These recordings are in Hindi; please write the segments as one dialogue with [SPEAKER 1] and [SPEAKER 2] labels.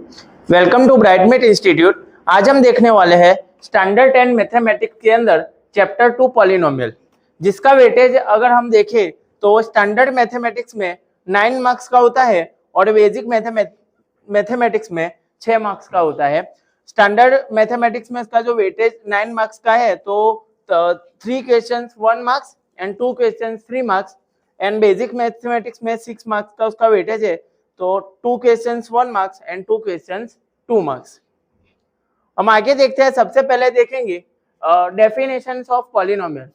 [SPEAKER 1] Welcome to ब्राइटमेट institute. आज हम देखने वाले हैं स्टैंडर्ड 10 मैथमेटिक्स के अंदर चैप्टर 2 पॉलिनोमियल, जिसका वेटेज अगर हम देखें तो स्टैंडर्ड मैथमेटिक्स में 9 मार्क्स का होता है और बेसिक मैथमेटिक्स में 6 मार्क्स का होता है। स्टैंडर्ड मैथमेटिक्स में इसका जो वेटेज 9 मार्क्स का है तो 3 questions 1 marks and 2 questions 3 marks, and basic mathematics में 6 मार्क्स का उसका वेटेज है, तो 2 questions 1 marks and 2 questions 2 marks. हम आगे देखते हैं। सबसे पहले देखेंगे डेफिनेशंस ऑफ पॉलिनोमियल।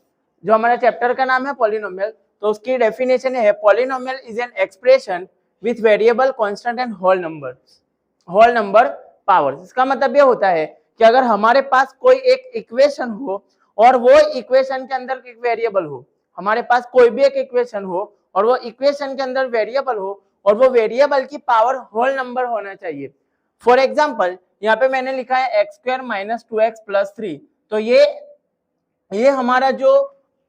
[SPEAKER 1] जो हमारा चैप्टर का नाम है पॉलिनोमियल, तो उसकी डेफिनेशन है polynomial is an expression with variable constant and whole number powers. इसका मतलब ये होता है कि अगर हमारे पास कोई एक इक्वेशन हो और वो इक्वेशन के अंदर एक वेरिएबल हो, हमारे पास कोई भी एक इक्वेशन हो और वो इक्वेशन के अंदर वेरिएबल हो और वो वेरिएबल की पावर होल नंबर होना चाहिए। फॉर एग्जाम्पल यहाँ पे मैंने लिखा है x² माइनस 2x प्लस 3, तो ये हमारा जो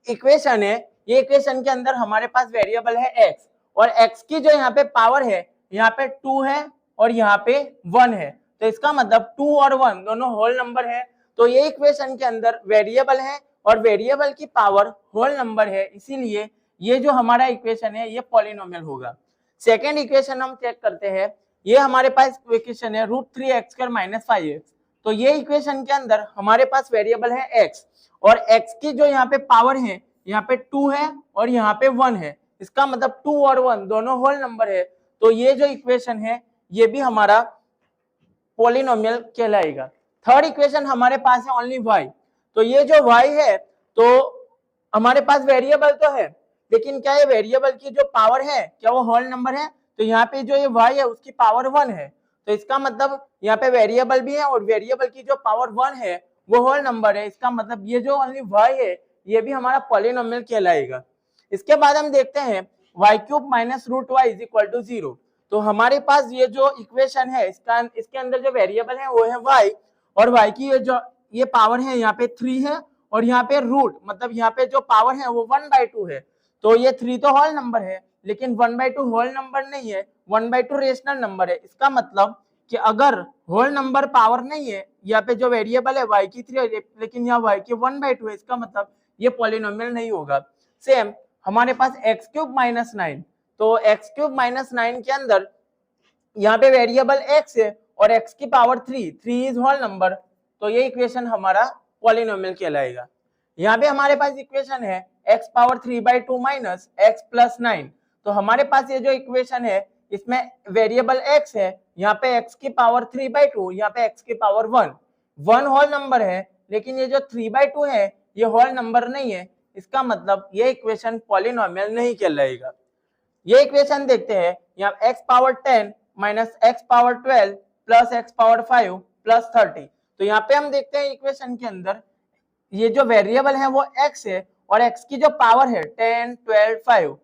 [SPEAKER 1] इक्वेशन है, ये इक्वेशन के अंदर हमारे पास वेरिएबल है x और x की जो यहाँ पे पावर है, यहाँ पे 2 है और यहाँ पे 1 है, तो इसका मतलब 2 और 1 दोनों होल नंबर है। तो ये इक्वेशन के अंदर वेरिएबल है और वेरिएबल की पावर होल नंबर है, इसीलिए ये जो हमारा इक्वेशन है ये पॉलिनोमियल होगा। सेकेंड इक्वेशन हम चेक करते हैं। ये हमारे पास इक्वेशन है √3x² माइनस 5x, तो ये इक्वेशन के अंदर हमारे पास वेरिएबल है x और x की जो यहाँ पे पावर है, यहाँ पे 2 है और यहाँ पे 1 है, इसका मतलब 2 और 1 दोनों होल नंबर है, तो ये जो इक्वेशन है ये भी हमारा पॉलिनोमियल कहलाएगा। थर्ड इक्वेशन हमारे पास है ओनली y, तो ये जो y है तो हमारे पास वेरिएबल तो है, लेकिन क्या ये वेरिएबल की जो पावर है क्या वो होल नंबर है? तो यहाँ पे जो ये y है उसकी पावर 1 है, तो इसका मतलब यहाँ पे वेरिएबल भी है और वेरिएबल की जो पावर 1 है वो होल नंबर है, इसका मतलब ये जो ओनली y है ये भी हमारा पॉलिनोमियल कहलाएगा। इसके बाद हम देखते हैं y³ minus √y is equal to 0, तो हमारे पास ये जो इक्वेशन है इसके अंदर जो वेरिएबल है वो है y और y की ये पावर है यहाँ पे 3 है और यहाँ पे रूट मतलब यहाँ पे जो पावर है वो 1/2 है, तो ये 3 तो होल नंबर है लेकिन 1/2 होल नंबर नहीं है, 1/2 रेशनल नंबर है। इसका मतलब कि अगर होल नंबर पावर नहीं है, यहाँ पे जो वेरिएबल है y की 3 है लेकिन यहाँ y की 1/2 है, इसका मतलब ये पॉलिनोमियल नहीं होगा। सेम हमारे पास x³ माइनस 9, तो x³ माइनस 9 के अंदर यहाँ पे वेरिएबल x है और x की पावर 3 इज होल नंबर, तो ये इक्वेशन हमारा पॉलिनोमियल कहलाएगा। यहाँ पे हमारे पास इक्वेशन है x power 3/2 minus x plus 9, तो हमारे पास ये जो इक्वेशन है इसमें वेरिएबल x है, यहाँ पे x की पावर 3/2, यहाँ पे x की पावर 1 होल नंबर है, लेकिन ये जो 3/2 है ये होल नंबर नहीं है, इसका मतलब ये इक्वेशन पॉलिनोमियल नहीं कहलाएगा। ये इक्वेशन देखते हैं, यहाँ x power 10 minus x power 12 plus x power 5 plus 30, तो यहाँ पे हम देखते हैं इक्वेशन के अंदर ये जो वेरिएबल है वो x है और x की जो पावर है 10, 12, 5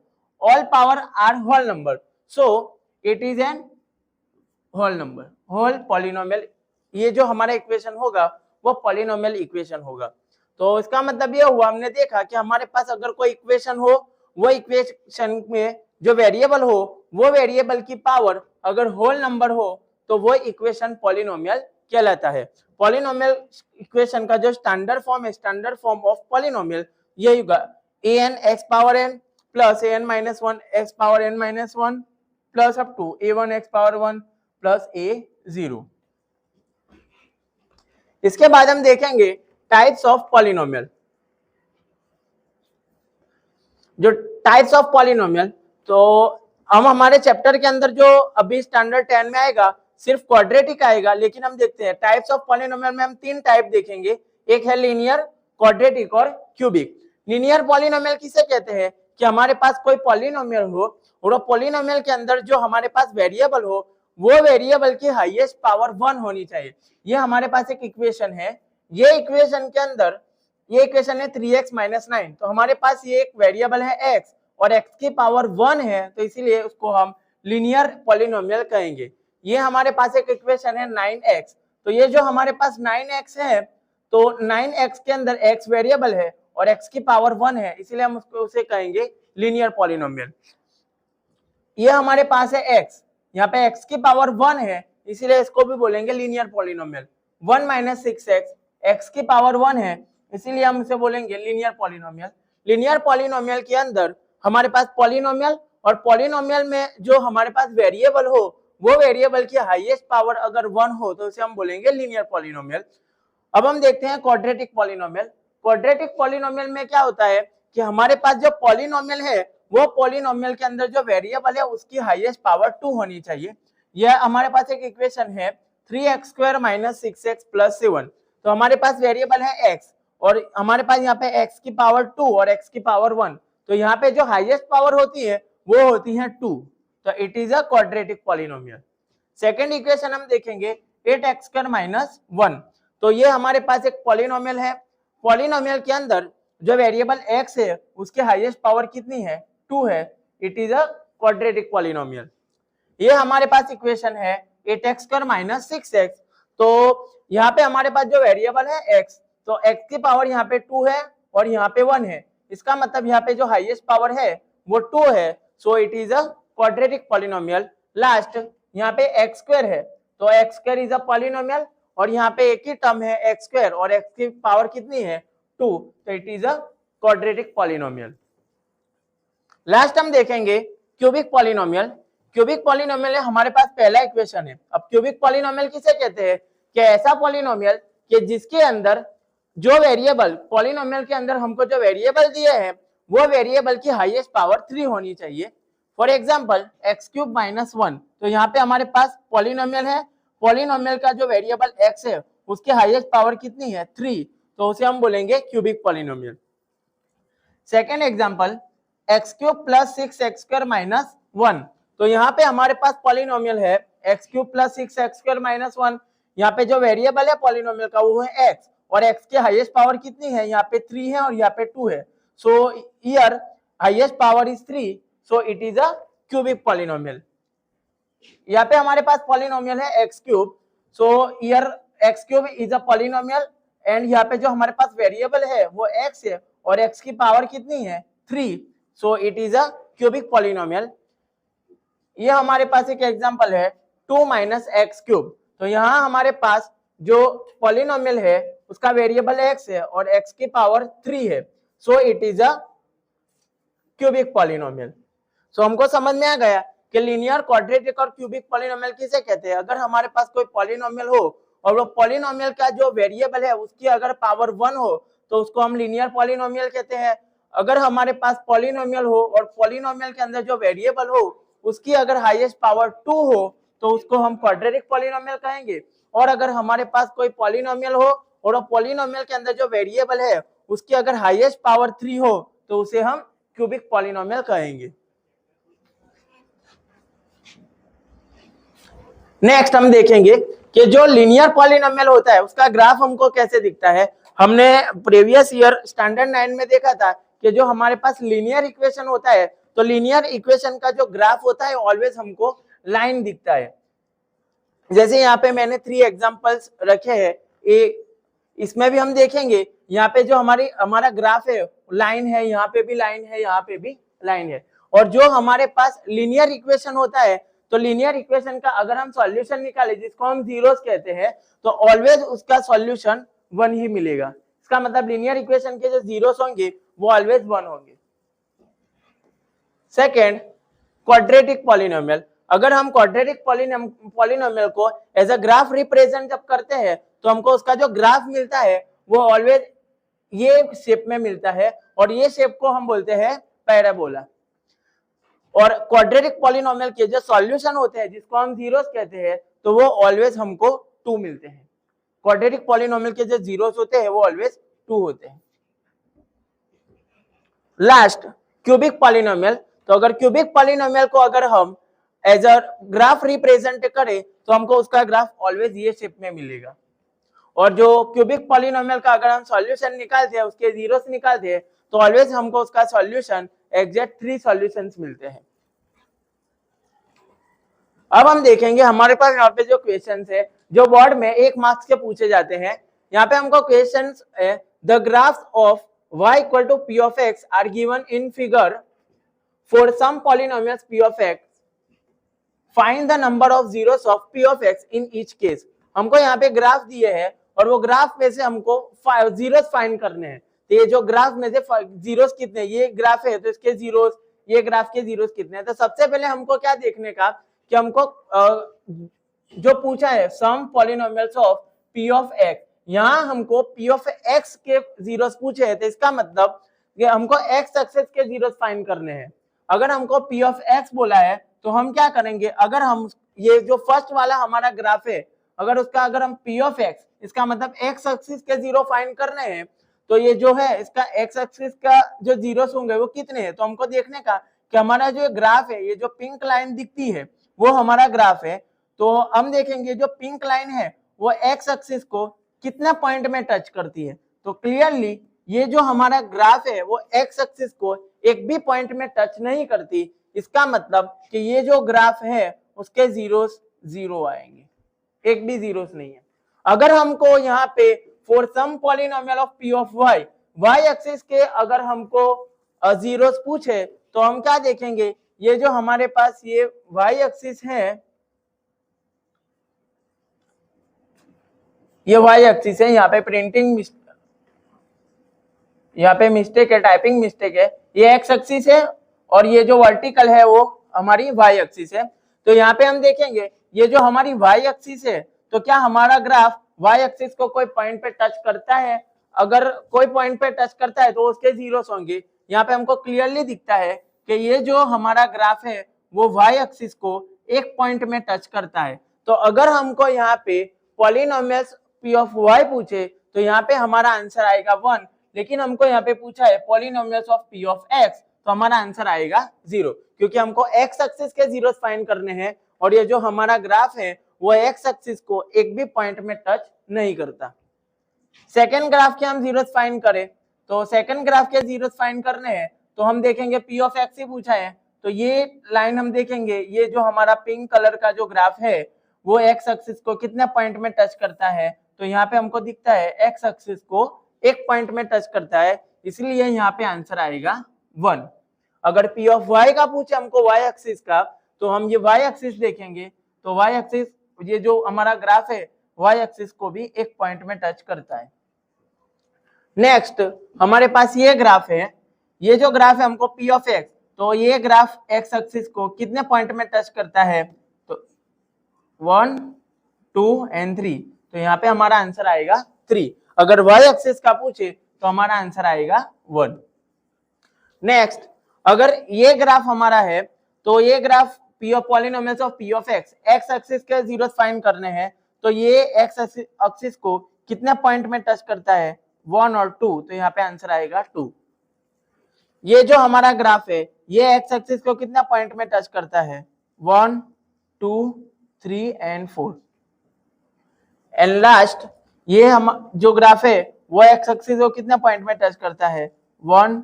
[SPEAKER 1] all power are whole number, so it is an whole number, whole polynomial. ये जो हमारा इक्वेशन होगा वो पॉलिनोमियल इक्वेशन होगा। तो इसका मतलब ये हुआ, हमने देखा कि हमारे पास अगर कोई इक्वेशन हो, वो इक्वेशन में जो वेरिएबल हो वो वेरिएबल की पावर अगर होल नंबर हो तो वो इक्वेशन पॉलिनोमियल कहलाता है। पॉलिनोमियल इक्वेशन का जो स्टैंडर्ड फॉर्म है, स्टैंडर्ड फॉर्म ऑफ पॉलिनोमियल ये होगा an x power n plus an minus 1 x power n minus 1 plus up to a1 x power 1 plus a0। इसके बाद हम देखेंगे टाइप्स ऑफ पॉलिनोमियल। जो टाइप्स ऑफ पॉलिनोमियल, तो हम हमारे चैप्टर के अंदर जो अभी स्टैंडर्ड 10 में आएगा सिर्फ क्वाड्रेटिक आएगा, लेकिन हम देखते हैं टाइप्स ऑफ पॉलिनोमियल में हम 3 टाइप देखेंगे, एक है लीनियर, क्वाड्रेटिक और क्यूबिक। लीनियर पॉलिनोमियल किसे कहते हैं कि हमारे पास कोई पॉलिनोमियल हो और पॉलिनोमियल के अंदर जो हमारे पास वेरिएबल हो वो वेरिएबल की हाईएस्ट पावर 1 होनी चाहिए। ये हमारे पास एक इक्वेशन है, ये इक्वेशन के अंदर ये इक्वेशन है 3x माइनस 9, तो हमारे पास ये एक वेरिएबल है x और x की पावर 1 है, तो इसीलिए उसको हम लीनियर पॉलिनोमियल कहेंगे। ये हमारे पास एक इक्वेशन है 9x, तो ये जो हमारे पास 9x है तो 9x के अंदर x वेरिएबल है और x की पावर 1 है, इसीलिए हम उसको उसे कहेंगे लीनियर पॉलिनोमियल। ये हमारे पास है x, यहाँ पे x की पावर 1 है, इसीलिए इसको भी बोलेंगे linear polynomial. 1 minus 6x, x की पावर 1 है, इसीलिए हम इसे बोलेंगे लीनियर पॉलिनोमियल। लीनियर पॉलिनोमियल के अंदर हमारे पास पॉलिनोमियल, और पॉलिनोमियल में जो हमारे पास वेरिएबल हो वो वेरिएबल की हाईएस्ट पावर अगर 1 हो तो उसे हम बोलेंगे लीनियर पॉलिनोमियल। अब हम देखते हैं क्वाड्रेटिक पॉलिनोमियल। क्वाड्रेटिक पॉलिनोमियल में क्या होता है कि हमारे पास जो पॉलिनोमियल है वो पॉलिनोमियल के अंदर जो वेरिएबल है उसकी हाईएस्ट पावर 2 होनी चाहिए। यह हमारे पास एक इक्वेशन है 3x square minus 6x plus 7। तो हमारे पास वेरिएबल है x और हमारे पास यहाँ पे x की पावर 2 और x की पावर 1, तो यहाँ पे जो हाईएस्ट पावर होती है वो होती है 2, तो it is a quadratic polynomial. Second equation हम देखेंगे 8x स्क्वायर माइनस 1। तो ये हमारे पास एक पॉलिनोमियल है। पॉलिनोमियल के अंदर जो वेरिएबल x है उसकी हाईएस्ट पावर कितनी है, 2 है, it is a quadratic polynomial. ये हमारे पास इक्वेशन है 8x स्क्वायर माइनस 6x। तो यहाँ पे हमारे पास जो वेरिएबल है x, तो x की पावर यहाँ पे 2 है और यहाँ पे 1 है, इसका मतलब यहाँ पे जो हाईएस्ट पावर है वो 2 है, so it is a quadratic polynomial. Last यहाँ पे x स्क्वायर है, तो x square is a polynomial और यहाँ पे एक ही टर्म है x स्क्वायर और x की पावर कितनी है 2, तो it is a quadratic polynomial. Last हम देखेंगे क्यूबिक पॉलिनोमियल। क्यूबिक पॉलिनोमियल हमारे पास पहला इक्वेशन है। अब क्यूबिक पॉलिनोमियल किसे कहते हैं कि ऐसा पॉलिनोमियल कि जिसके अंदर जो वेरिएबल, पॉलिनोमियल के अंदर हमको जो वेरिएबल दिए हैं वो वेरिएबल की हाईएस्ट पावर 3 होनी चाहिए। For example x cube minus 1, तो यहाँ पे हमारे पास पॉलिनोमियल है, पॉलिनोमियल का जो वेरिएबल x है उसकी हाईएस्ट पावर कितनी है 3, तो उसे हम बोलेंगे cubic polynomial. Second example x cube plus 6x square minus 1, तो यहाँ पे हमारे पास पॉलिनोमियल है x cube plus 6x square minus 1। यहाँ पे जो वेरिएबल है पॉलिनोमियल का वो है x और x की हाईएस्ट पावर कितनी है, यहाँ पे 3 है और यहाँ पे 2 है, so here highest power is 3, so it is a cubic polynomial. यहाँ पे हमारे पास पॉलिनोमियल है x cube, so here x cube is a polynomial and यहाँ पे जो हमारे पास वेरिएबल है वो x है और x की पावर कितनी है 3, सो it is a cubic polynomial. ये हमारे पास एक एग्जांपल है 2 माइनस एक्स क्यूब, तो यहाँ हमारे पास जो पॉलिनोमियल है उसका वेरिएबल x है और x की पावर 3 है, so it is a cubic polynomial. So हमको समझ में आ गया कि लीनियर, क्वाड्रेटिक और क्यूबिक पॉलिनोमियल किसे कहते हैं। अगर हमारे पास कोई पॉलिनोमियल हो और वो पॉलिनोमियल का जो वेरिएबल है उसकी अगर पावर 1 हो तो उसको हम लीनियर पॉलिनोमियल कहते हैं। अगर हमारे पास पॉलिनोमियल हो और पॉलिनोमियल के अंदर जो वेरिएबल हो उसकी अगर हाईएस्ट पावर 2 हो तो उसको हम क्वाड्रेटिक पॉलिनोमियल कहेंगे। और अगर हमारे पास कोई पॉलिनोमियल हो और पॉलिनोमियल के अंदर जो वेरिएबल है उसकी अगर हाईएस्ट पावर 3 हो तो उसे हम क्यूबिक पॉलिनोमियल कहेंगे। नेक्स्ट हम देखेंगे कि जो लीनियर पॉलिनोमियल होता है उसका ग्राफ हमको कैसे दिखता है। हमने प्रीवियस ईयर स्टैंडर्ड 9 में देखा था कि जो हमारे पास लीनियर इक्वेशन होता है तो लीनियर इक्वेशन का जो ग्राफ होता है ऑलवेज हमको लाइन दिखता है। जैसे यहाँ पे मैंने 3 एग्जांपल्स रखे हैं, इसमें भी हम देखेंगे यहाँ पे जो हमारा ग्राफ है लाइन है, यहाँ पे भी लाइन है, यहाँ पे भी लाइन है। और जो हमारे पास लीनियर इक्वेशन होता है तो लीनियर इक्वेशन का अगर हम सॉल्यूशन निकाले जिसको हम जीरोस कहते हैं तो ऑलवेज उसका सॉल्यूशन 1 ही मिलेगा। इसका मतलब लीनियर इक्वेशन के जो जीरोस होंगे वो ऑलवेज 1 होंगे। Second, quadratic polynomial. अगर हम क्वाड्रेटिक पॉलिनोमियल को एज अ ग्राफ रिप्रेजेंट जब करते हैं तो हमको उसका जो ग्राफ मिलता है वो ऑलवेज ये शेप में मिलता है और ये शेप को हम बोलते हैं पैराबोला। और क्वाड्रेटिक पॉलिनोमियल के जो सॉल्यूशन होते हैं जिसको हम जीरोस कहते हैं तो वो ऑलवेज हमको 2 मिलते हैं। क्वाड्रेटिक पॉलिनोमियल के जो जीरोस होते हैं वो ऑलवेज 2 होते हैं। Last, cubic polynomial. तो अगर क्यूबिक पॉलिनोमियल को अगर हम एज अ ग्राफ रिप्रेजेंट करें तो हमको उसका ग्राफ ऑलवेज ये शेप में मिलेगा। और जो क्यूबिक पॉलिनोमियल का अगर हम सॉल्यूशन निकालते हैं, उसके जीरोस निकालते हैं तो ऑलवेज हमको उसका सॉल्यूशन एग्जैक्ट 3 सॉल्यूशंस मिलते हैं। अब हम देखेंगे हमारे पास यहाँ पे जो क्वेश्चंस है जो बोर्ड में 1 मार्क्स के पूछे जाते हैं। यहाँ पे हमको क्वेश्चंस है the graph of y equal to p of x are given in figure for some polynomials p of x find the number of zeros of p of x in each case. हमको यहाँ पे ग्राफ दिए हैं और वो ग्राफ में से हमको जीरोस फाइंड करने हैं। तो ये जो ग्राफ में से जीरोस कितने, ये ग्राफ है तो इसके जीरोस, ये ग्राफ के जीरोस कितने हैं। तो सबसे पहले हमको क्या देखने का कि हमको जो पूछा है sum polynomials of p of x, यहाँ हमको पी ऑफ एक्स के जीरोस पूछे हैं, तो इसका मतलब कि हमको एक्स एक्सिस के जीरोस फाइंड करने हैं। अगर हमको पी ऑफ एक्स बोला है तो हम क्या करेंगे, अगर हम ये जो फर्स्ट वाला हमारा ग्राफ है अगर उसका अगर हम पी ऑफ एक्स, इसका मतलब एक्स एक्सिस के जीरो फाइंड करने हैं, तो ये जो है इसका एक्स एक्सिस का जो जीरोस होंगे वो कितने हैं। तो हमको देखने का कि हमारा जो ग्राफ है, ये जो पिंक लाइन दिखती है वो हमारा ग्राफ है। तो हम देखेंगे जो पिंक लाइन है वो एक्स एक्सिस को कितने पॉइंट में टच करती है। तो क्लियरली ये जो हमारा ग्राफ है वो एक्स एक्सिस को एक भी पॉइंट में टच नहीं करती। इसका मतलब कि ये जो ग्राफ है उसके जीरोस जीरो आएंगे, एक भी जीरोस नहीं है। अगर हमको यहाँ पे for some polynomial of p of y, y axis के अगर हमको जीरोस पूछे तो हम क्या देखेंगे, ये जो हमारे पास ये वाई एक्सिस है, ये वाई एक्सिस है, यहाँ पे प्रिंटिंग यहाँ पे मिस्टेक है, टाइपिंग मिस्टेक है, ये एक्स एक्सिस है और ये जो वर्टिकल है वो हमारी वाई एक्सिस है। तो यहाँ पे हम देखेंगे ये जो हमारी वाई एक्सिस है, तो क्या हमारा ग्राफ वाई एक्सिस को कोई पॉइंट पे टच करता है, अगर कोई पॉइंट पे टच करता है तो उसके जीरोस होंगे। यहाँ पे हमको क्लियरली दिखता है कि ये जो हमारा ग्राफ है वो वाई एक्सिस को एक पॉइंट में टच करता है। तो अगर हमको यहाँ पे पॉलिनोमियल्स पी ऑफ वाई पूछे तो यहाँ पे हमारा आंसर आएगा 1, लेकिन हमको यहाँ पे पूछा है polynomials of p of x, तो हमारा आंसर आएगा 0, क्योंकि हमको एक्स एक्सिस के जीरोस फाइंड करने हैं और ये जो हमारा ग्राफ है वो एक्स एक्सिस को एक भी पॉइंट में टच नहीं करता। सेकेंड ग्राफ के हम जीरोस फाइंड करें तो सेकेंड ग्राफ के जीरोस फाइंड करने हैं तो हम देखेंगे पी ऑफ एक्स ही पूछा है, तो ये लाइन हम देखेंगे, ये जो हमारा पिंक कलर का जो ग्राफ है वो एक्स एक्सिस को कितने पॉइंट में टच करता है। तो यहाँ पे हमको दिखता है एक्स एक्सिस को एक पॉइंट में टच करता है, इसलिए यहाँ पे आंसर आएगा 1। अगर पी ऑफ वाई का पूछे हमको वाई एक्सिस का, तो हम ये वाई एक्सिस देखेंगे तो वाई एक्सिस, ये जो हमारा ग्राफ है वाई एक्सिस को भी एक पॉइंट में टच करता है। नेक्स्ट हमारे पास ये ग्राफ है, ये जो ग्राफ है हमको पी ऑफ एक्स, तो ये ग्राफ एक्स एक्सिस को कितने पॉइंट में टच करता है, तो 1, 2 एंड 3, तो यहाँ पे हमारा आंसर आएगा 3। अगर वाई एक्सिस का पूछे तो हमारा आंसर आएगा 1। नेक्स्ट अगर ये ग्राफ हमारा है तो ये graph P of polynomials of p of x, x axis के जीरोस फाइंड करने हैं, तो ये एक्स एक्सिस को कितने पॉइंट में टच करता है, 1 और 2, तो यहाँ पे आंसर आएगा 2। ये जो हमारा ग्राफ है ये एक्स एक्सिस को कितना पॉइंट में टच करता है, 1, 2, 3 एंड 4। एंड लास्ट ये हम जो ग्राफ है वो एक्स एक्सिस को कितने पॉइंट में टच करता है, 1,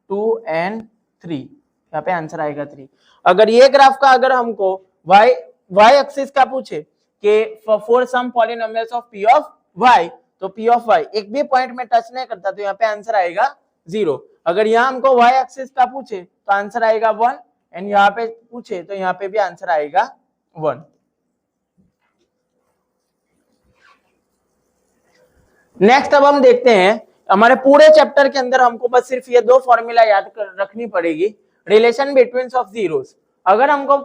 [SPEAKER 1] 2 एंड 3, यहाँ पे आंसर आएगा 3। अगर ये ग्राफ का अगर हमको वाई एक्सिस का पूछे कि for some polynomials of p of y, तो पी ऑफ वाई एक भी पॉइंट में टच नहीं करता, तो यहाँ पे आंसर आएगा 0। अगर यहाँ हमको वाई एक्सिस का पूछे तो आंसर आएगा 1 एंड यहाँ पे पूछे तो यहाँ पे भी आंसर आएगा 1। नेक्स्ट अब हम देखते हैं हमारे पूरे चैप्टर के अंदर हमको बस सिर्फ ये 2 फॉर्मूला याद रखनी पड़ेगी, रिलेशन बिटवीन ऑफ जीरोस। अगर हमको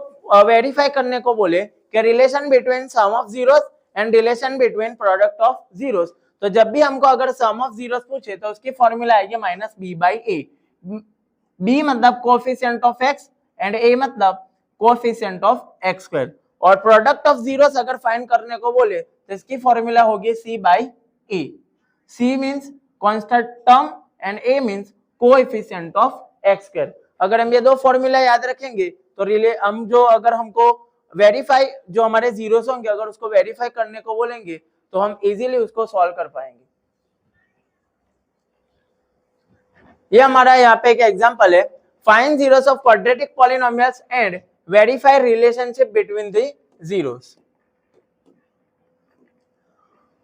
[SPEAKER 1] वेरीफाई करने को बोले कि relation between sum of zeros and relation between product of zeros, तो जब भी हमको अगर सम ऑफ जीरोस पूछे तो उसकी फॉर्मूला आएगी -b/a। b मतलब coefficient of x and a मतलब कोएफिशिएंट ऑफ x²। और प्रोडक्ट ऑफ जीरोस अगर फाइंड करने को बोले तो इसकी फॉर्मूला होगी c/a। c means constant term and a means coefficient of x²। अगर हम ये 2 फॉर्मूला याद रखेंगे तो हम जो अगर हमको वेरीफाई जो हमारे जीरोस होंगे अगर उसको वेरीफाई करने को बोलेंगे तो हम इजीली उसको सॉल्व कर पाएंगे। ये हमारा यहाँ पे एक एग्जांपल है, find zeros of quadratic polynomials and verify relationship between the zeros.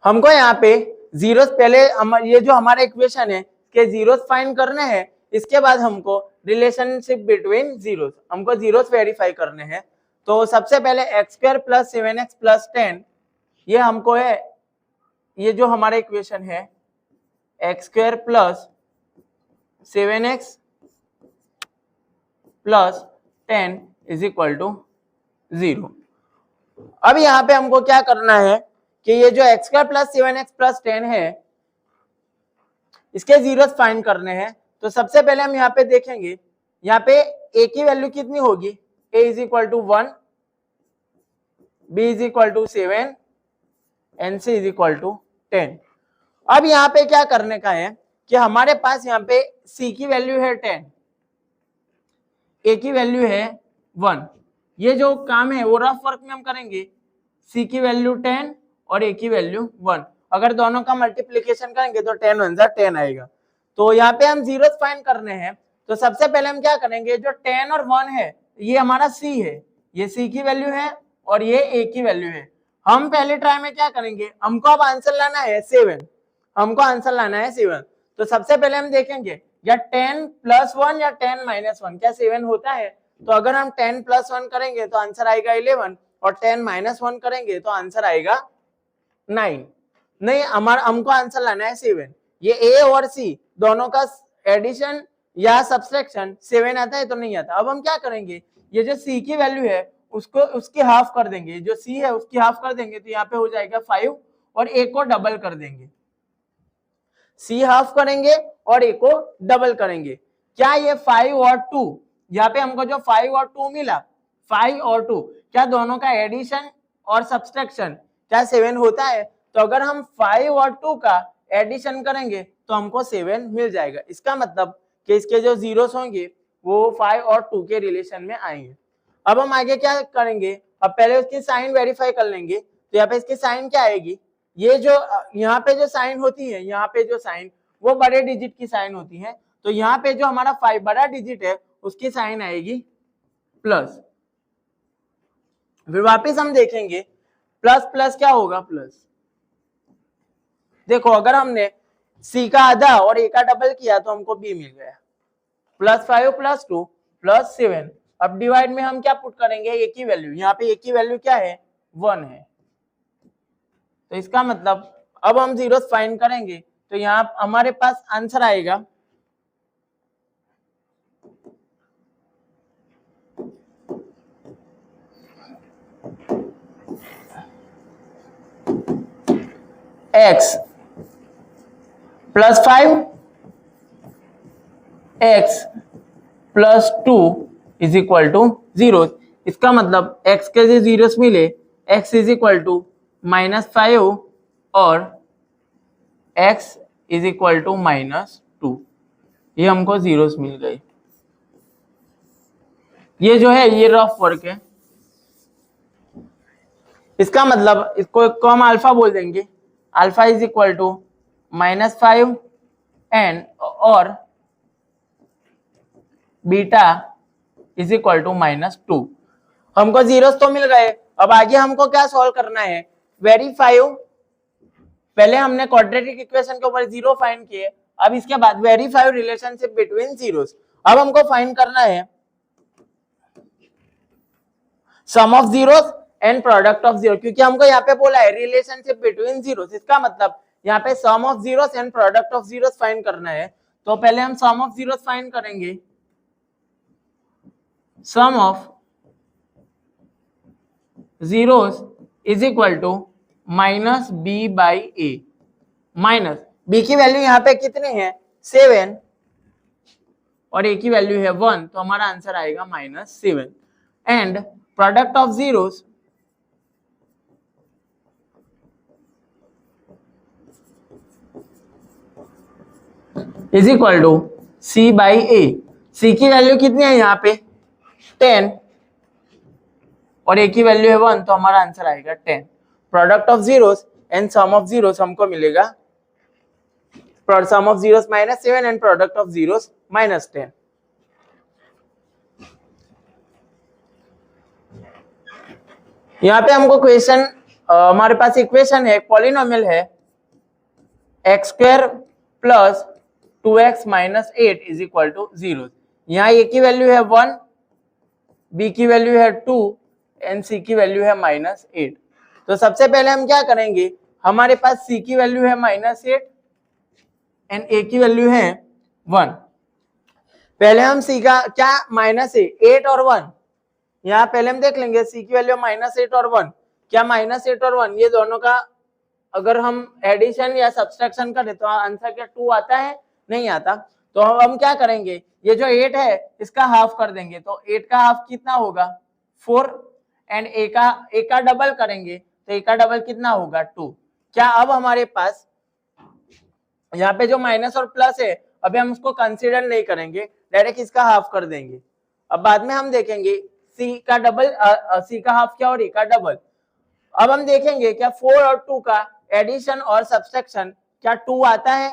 [SPEAKER 1] हमको यहाँ पे जीरोस पहले ये जो हमारा इक्वेशन है के जीरोस फाइंड करने हैं, इसके बाद हमको रिलेशनशिप बिटवीन जीरोस, हमको जीरोस वेरीफाई करने हैं। तो सबसे पहले x square plus 7x plus 10 ये हमको है, ये जो हमारा इक्वेशन है x square plus 7x plus 10 is equal to 0। अब यहाँ पे हमको क्या करना है कि ये जो x square plus 7x plus 10 है इसके जीरोस फाइंड करने हैं। तो सबसे पहले हम यहाँ पे देखेंगे, यहाँ पे a की वैल्यू कितनी होगी, a is equal to 1, b is equal to 7 and c is equal to 10। अब यहाँ पे क्या करने का है कि हमारे पास यहाँ पे c की वैल्यू है 10, a की वैल्यू है 1। ये जो काम है वो रफ वर्क में हम करेंगे, c की वैल्यू 10 और a की वैल्यू 1। अगर दोनों का मल्टीप्लिकेशन करेंगे तो 10 1 10 आएगा। तो यहाँ पे हम जीरोस फाइंड करने हैं। तो सबसे पहले हम क्या करेंगे, जो 10 और 1 है ये हमारा c है, ये c की वैल्यू है और ये a की वैल्यू है। हम पहले ट्राई में क्या करेंगे, हमको अब आंसर लाना है 7, हमको आंसर लाना है 7। तो सबसे पहले हम देखेंगे या 10 प्लस 1 या 10 माइनस 1 क्या 7 होता है। तो अगर हम 10 प्लस 1 करेंगे तो आंसर आएगा 11 और 10 माइनस 1 करेंगे तो आंसर आएगा 9। नहीं, हमारा हमको आंसर लाना है 7। ये a और c दोनों का एडिशन या सब्सट्रैक्शन 7 आता है तो नहीं आता। अब हम क्या करेंगे, ये जो c की वैल्यू है उसको उसकी हाफ कर देंगे, जो c है उसकी हाफ कर देंगे तो यहाँ पे हो जाएगा 5 और a को डबल कर देंगे। c हाफ करेंगे और a को डबल करेंगे। क्या ये 5 और 2, यहाँ पे हमको जो 5 और 2 मिला, 5 और 2 क्या दोनों का एडिशन और सब्सट्रैक्शन क्या 7 होता है। तो अगर हम 5 और 2 का एडिशन करेंगे तो हमको 7 मिल जाएगा। इसका मतलब कि इसके जो जीरोस होंगे वो 5 और 2 के रिलेशन में आएंगे। अब हम आगे क्या करेंगे, अब पहले उसकी साइन वेरीफाई कर लेंगे। तो यहाँ पे इसकी साइन क्या आएगी, ये जो यहाँ पे जो साइन होती है, यहाँ पे जो साइन वो बड़े डिजिट की साइन होती है। तो यहाँ पे जो हमारा 5 बड़ा डिजिट है उसकी साइन आएगी प्लस। फिर वापिस हम देखेंगे प्लस प्लस क्या होगा, प्लस। देखो अगर हमने c का आधा और a का डबल किया तो हमको b मिल गया, प्लस 5 प्लस 2 प्लस 7। अब डिवाइड में हम क्या पुट करेंगे, a की वैल्यू, यहाँ पे a की वैल्यू क्या है 1 है। तो इसका मतलब अब हम जीरोस फाइंड करेंगे तो यहाँ हमारे पास आंसर आएगा x plus 5 x plus 2 is equal to 0। इसका मतलब x के जो जीरोस मिले x इज इक्वल टू -5 और x इज इक्वल टू -2, ये हमको जीरोस मिल गए। ये जो है ये रफ वर्क है। इसका मतलब इसको हम अल्फा बोल देंगे, alpha is equal to -5 and और बीटा इज इक्वल टू -2। हमको जीरोस तो मिल गए। अब आगे हमको क्या सॉल्व करना है, वेरीफाई। पहले हमने क्वाड्रेटिक इक्वेशन के ऊपर जीरो फाइंड किए, अब इसके बाद वेरीफाई रिलेशनशिप बिटवीन जीरोस। अब हमको फाइंड करना है sum of zeros and product of zero, क्योंकि हमको यहाँ पे बोला है रिलेशनशिप बिटवीन जीरोस। इसका मतलब यहाँ पे sum of zeros and product of zeros find करना है। तो पहले हम सम ऑफ जीरोस फाइंड करेंगे। Sum of zeros is equal to -b/a। Minus b की वैल्यू यहाँ पे कितनी है 7 और a की वैल्यू है 1, तो हमारा आंसर आएगा -7। And product of zeros is equal to c/a। c की वैल्यू कितनी है यहाँ पे 10 और a की वैल्यू है 1, तो हमारा आंसर आएगा 10। Product of zeros and sum of zeros हमको मिलेगा sum of zeros -7 and product of zeros -10। यहाँ पे हमको क्वेश्चन, हमारे पास इक्वेशन है, पॉलिनोमियल है x² plus 2x minus 8 is equal to 0। यहाँ a की वैल्यू है 1, b की वैल्यू है 2 एंड सी की वैल्यू है -8। तो सबसे पहले हम क्या करेंगे, हमारे पास सी की वैल्यू है -8 एंड ए की वैल्यू है 1। पहले हम सी का क्या -8 और 1, यहाँ पहले हम देख लेंगे सी की वैल्यू -8 और 1। क्या -8 और 1 ये दोनों का अगर हम एडिशन या सब्सट्रैक्शन करें तो आंसर क्या 2 आता है? नहीं आता। तो हम क्या करेंगे, ये जो 8 है इसका हाफ कर देंगे, तो 8 का हाफ कितना होगा 4 एंड ए का डबल करेंगे तो ए का डबल कितना होगा 2। क्या अब हमारे पास यहाँ पे जो माइनस और प्लस है अभी हम उसको कंसीडर नहीं करेंगे, डायरेक्ट इसका हाफ कर देंगे। अब बाद में हम देखेंगे सी का डबल, सी का हाफ क्या और ए का डबल। अब हम देखेंगे क्या 4 और 2 का एडिशन और सब्सट्रैक्शन क्या 2 आता है?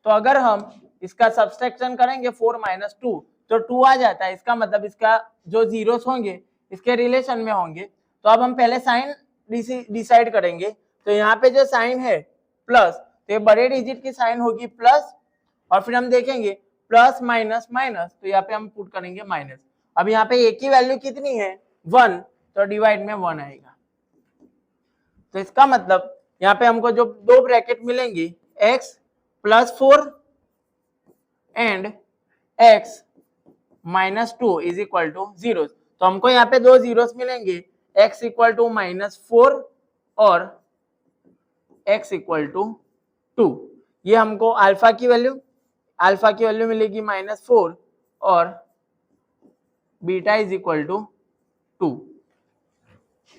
[SPEAKER 1] तो अगर हम इसका सब्सट्रैक्शन करेंगे 4 - 2 तो 2 आ जाता है। इसका मतलब इसका जो जीरोस होंगे इसके रिलेशन में होंगे। तो अब हम पहले साइन डिसाइड करेंगे। तो यहाँ पे जो साइन है प्लस, तो ये बड़े डिजिट की साइन होगी प्लस, और फिर हम देखेंगे प्लस माइनस माइनस, तो यहाँ पे हम पुट करेंगे माइनस। अब यहाँ पे ए की वैल्यू कितनी है 1, तो डिवाइड में 1 आएगा। तो इसका मतलब यहाँ पे हमको जो दो ब्रैकेट मिलेंगी x + 4 एंड x - 2 = 0। तो हमको यहाँ पे दो जीरोस मिलेंगे, x = -4 और x = 2। ये हमको अल्फा की वैल्यू मिलेगी -4 और बीटा = 2।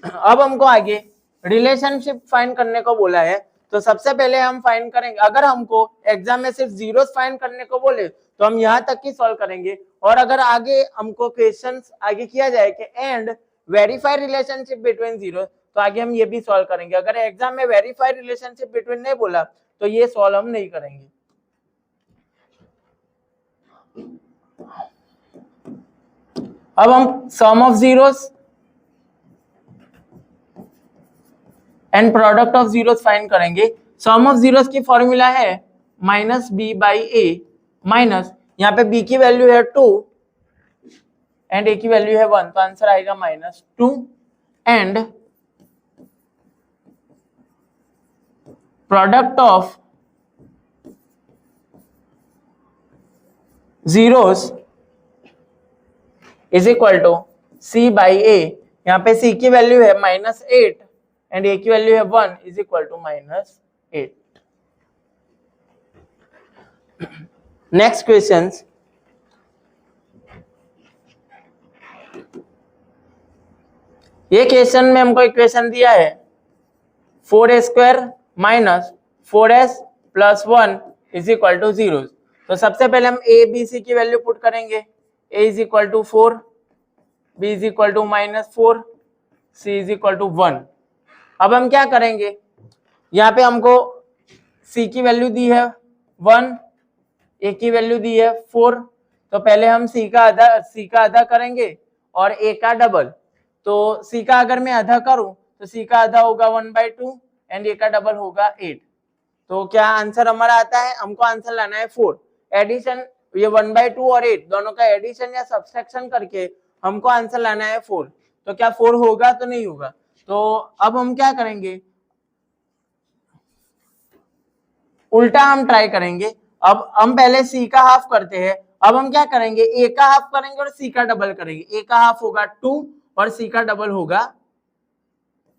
[SPEAKER 1] अब हमको आगे रिलेशनशिप फाइंड करने को बोला है। तो सबसे पहले हम फाइंड करेंगे, अगर हमको एग्जाम में सिर्फ जीरोस फाइंड करने को बोले तो हम यहाँ तक ही सॉल्व करेंगे, और अगर आगे हमको क्वेश्चंस आगे किया जाए कि and verify relationship between zero, तो आगे हम ये भी सॉल्व करेंगे। अगर एग्जाम में वेरीफाई रिलेशनशिप बिटवीन नहीं बोला तो ये सॉल्व हम नहीं करेंगे। अब हम sum of zeros and product of zeros find करेंगे। सम ऑफ जीरोस की फॉर्मूला है -b/a माइनस, यहाँ पे b की वैल्यू है 2 एंड a की वैल्यू है 1, तो आंसर आएगा -2 and product of zeros = c/a। यहाँ पे c की वैल्यू है -8 एंड a की वैल्यू है 1 = -8। नेक्स्ट क्वेश्चन, ये क्वेश्चन में हमको इक्वेशन दिया है 4a² - 4s + 1 = 0। तो सबसे पहले हम a b c की वैल्यू पुट करेंगे। a = 4, b = -4, c = 1। अब हम क्या करेंगे, यहाँ पे हमको c की वैल्यू दी है 1, a की वैल्यू दी है 4, तो पहले हम c का आधा करेंगे और a का डबल। तो c का अगर मैं आधा करूं तो c का आधा होगा 1/2 एंड a का डबल होगा 8। तो क्या आंसर हमारा आता है, हमको आंसर लाना है 4। एडिशन, ये 1/2 और 8 दोनों का एडिशन या सब्सट्रैक्शन करके हमको आंसर लाना है 4। तो क्या 4 होगा? तो नहीं होगा। तो अब हम क्या करेंगे, उल्टा हम ट्राई करेंगे। अब हम पहले c का हाफ करते हैं। अब हम क्या करेंगे, a का हाफ करेंगे और c का डबल करेंगे। a का हाफ होगा 2 और c का डबल होगा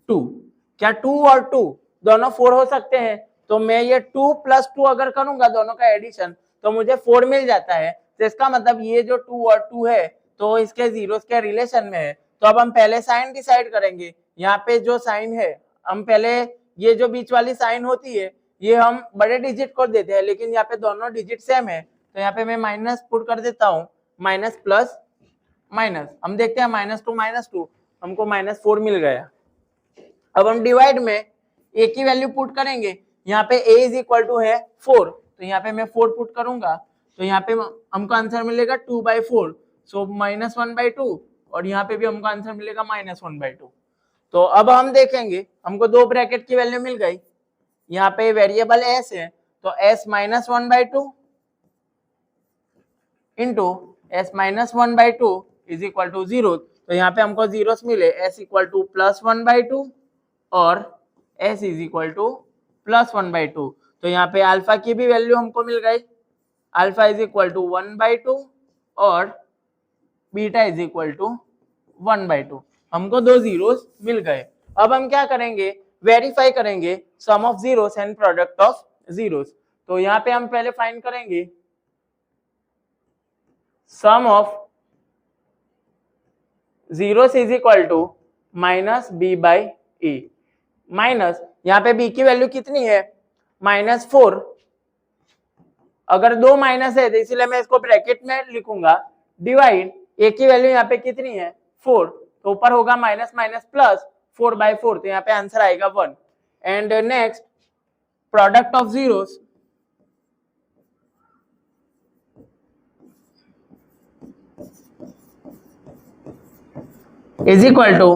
[SPEAKER 1] 2। क्या 2 और 2 दोनों 4 हो सकते हैं? तो मैं ये 2 + 2 अगर करूंगा दोनों का एडिशन तो मुझे 4 मिल जाता है। तो इसका मतलब ये जो 2 और 2 है तो इसके जीरोस के रिलेशन में है। तो अब हम पहले साइन डिसाइड करेंगे। यहाँ पे जो साइन है, हम पहले ये जो बीच वाली साइन होती है ये हम बड़े डिजिट को देते हैं, लेकिन यहाँ पे दोनों डिजिट सेम है। तो यहाँ पे मैं माइनस पुट कर देता हूँ, माइनस प्लस माइनस। हम देखते हैं -2 - 2 हमको -4 मिल गया। अब हम डिवाइड में a की वैल्यू पुट करेंगे। यहाँ पे a = है 4, तो यहाँ पे मैं 4 पुट करूंगा, तो यहाँ पे हमको आंसर मिलेगा 2/4, सो -1/2, और यहाँ पे भी हमको आंसर मिलेगा -1/2। तो अब हम देखेंगे, हमको दो ब्रैकेट की वैल्यू मिल गई। यहाँ पे वेरिएबल s है, तो s -1/2 इंटू s -1/2 = 0। तो तो यहाँ पे हमको जीरोस मिले, s इक्वल टू +1/2 और s इज इक्वल टू +1/2। तो यहाँ पे अल्फा की भी वैल्यू हमको मिल गई, अल्फा इज इक्वल टू 1/2 और बीटा इज इक्वल टू 1/2। हमको दो जीरोस मिल गए। अब हम क्या करेंगे, वेरीफाई करेंगे sum of zeros and product of zeros. तो यहाँ पे हम पहले फाइंड करेंगे sum of zeros is equal to -b/e minus, यहाँ पे b की वैल्यू कितनी है, -4। अगर दो माइनस है तो इसलिए मैं इसको ब्रैकेट में लिखूंगा, डिवाइड a की वैल्यू यहाँ पे कितनी है 4, तो ऊपर होगा माइनस माइनस प्लस 4/4, तो यहाँ पे आंसर आएगा 1। And next product of zeros is equal to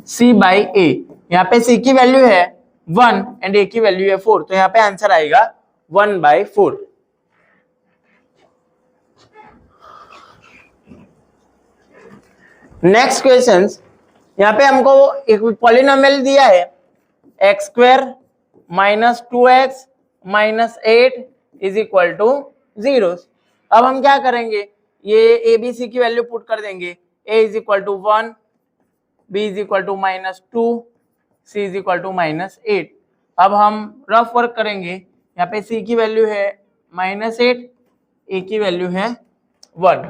[SPEAKER 1] c/a। यहाँ पे c की वैल्यू है 1 एंड a की वैल्यू है 4, तो यहाँ पे आंसर आएगा 1/4। नेक्स्ट क्वेश्चन, यहाँ पे हमको एक पॉलिनोमियल दिया है x² - 2x - 8 is equal to 0। अब हम क्या करेंगे, ये a b c की वैल्यू पुट कर देंगे, a is equal to 1, b is equal to -2, c is equal to -8। अब हम रफ वर्क करेंगे, यहाँ पे c की वैल्यू है -8, a की वैल्यू है 1।